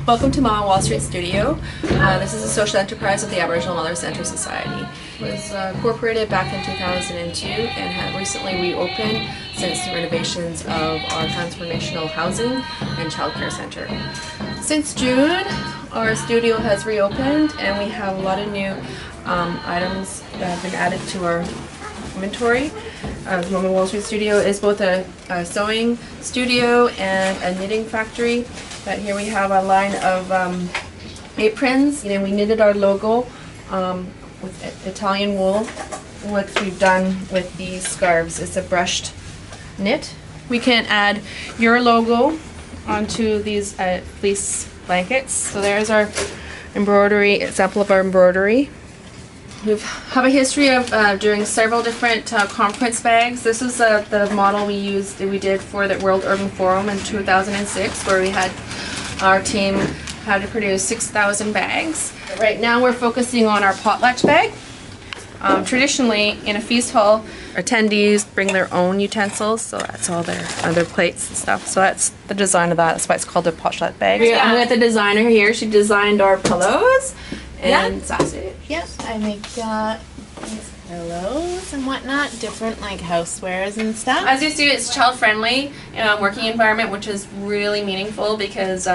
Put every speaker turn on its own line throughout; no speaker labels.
Welcome to Mama Wall Street Studio. This is a social enterprise of the Aboriginal Mother Centre Society. It was incorporated back in 2002 and had recently reopened since the renovations of our transformational housing and childcare centre. Since June, our studio has reopened and we have a lot of new items that have been added to our inventory. Mama Wall Street Studio is both a sewing studio and a knitting factory. But here we have a line of aprons, and we knitted our logo with Italian wool. What we've done with these scarves is a brushed knit. We can add your logo onto these fleece blankets. So there's our embroidery, example of our embroidery. We have a history of doing several different conference bags. This is the model we did for the World Urban Forum in 2006, where we had our team had to produce 6,000 bags. Right now we're focusing on our potluck bag. Traditionally, in a feast hall, attendees bring their own utensils, so that's all their plates and stuff. So that's the design of that. That's why it's called a potluck bag. I'm with the designer here. She designed our pillows and sausage.
Yep, I make these pillows and whatnot, different like housewares and stuff.
As you see, it's child-friendly working environment, which is really meaningful because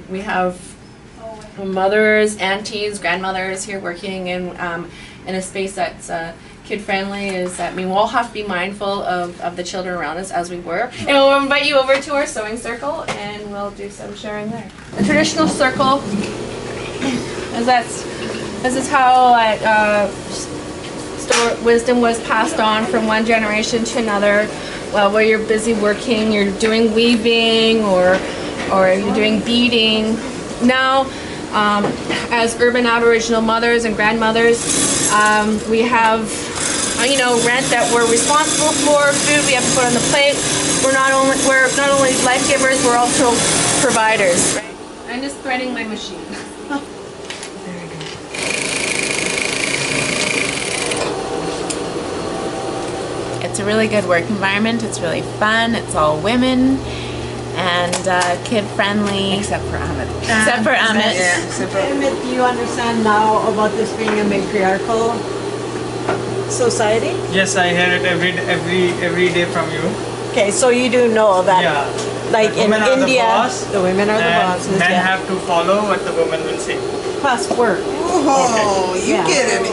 we have mothers, aunties, grandmothers here working in a space that's kid-friendly. We all have to be mindful of the children around us as we work. And we'll invite you over to our sewing circle and we'll do some sharing there. The traditional circle this is how wisdom was passed on from one generation to another. Well, where you're busy working, you're doing weaving or you're doing beading. Now, as urban Aboriginal mothers and grandmothers, we have rent that we're responsible for, food we have to put on the plate. We're not only life givers, we're also providers. Right? I'm just threading my machine.
It's a really good work environment. It's really fun. It's all women and kid-friendly.
Except for Amit.
Except for Amit.
Yeah. Amit, do you understand now about this being a matriarchal society?
Yes, I hear it every day from you.
Okay, so you do know that, like in India, the women are the bosses.
Men have to follow what the woman will say.
Plus work.
Oh, you get an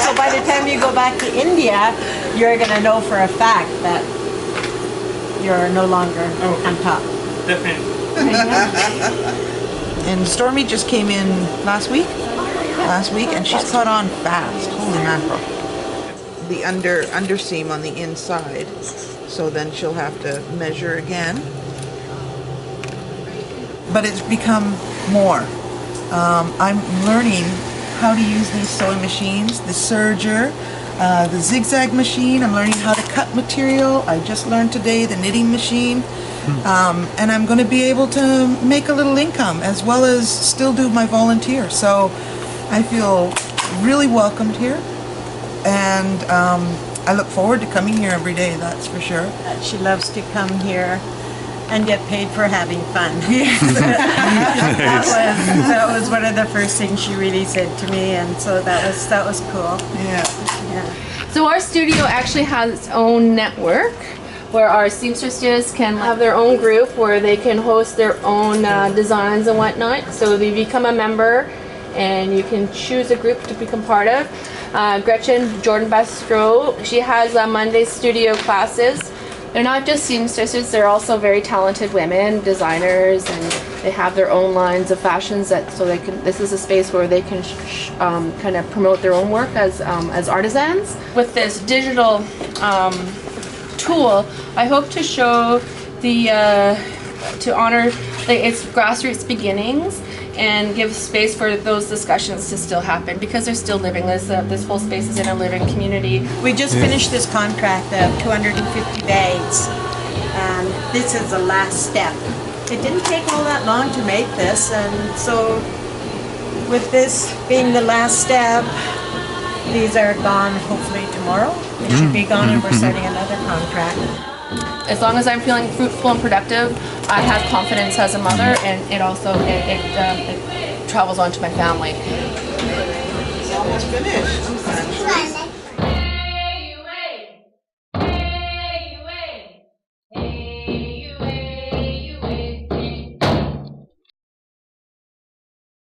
So by the time you go back to India, you're going to know for a fact that you're no longer on top.
Definitely.
And Stormy just came in last week, and she's caught on fast. Holy mackerel. The underseam on the inside, so then she'll have to measure again. But it's become more. I'm learning how to use these sewing machines, the serger, the zigzag machine. I'm learning how to cut material. I just learned today the knitting machine. And I'm going to be able to make a little income as well as still do my volunteer. So I feel really welcomed here. And I look forward to coming here every day, that's for sure.
She loves to come here and get paid for having fun. that was one of the first things she really said to me, and so that was cool.
Yeah.
So our studio actually has its own network where our seamstresses can have their own group where they can host their own designs and whatnot. So you become a member and you can choose a group to become part of. Gretchen Jordan Bastro, she has Monday studio classes. They're not just seamstresses, they're also very talented women, designers, and they have their own lines of fashions this is a space where they can kind of promote their own work as artisans. With this digital tool, I hope to show to honor its grassroots beginnings and give space for those discussions to still happen because they're still living. This whole space is in a living community.
We just finished this contract of 250 bags, and this is the last step. It didn't take all that long to make this, and so with this being the last step, these are gone hopefully tomorrow. They should be gone, and we're starting another contract.
as long as I'm feeling fruitful and productive, I have confidence as a mother, and it also it travels on to my family.
It's almost finished.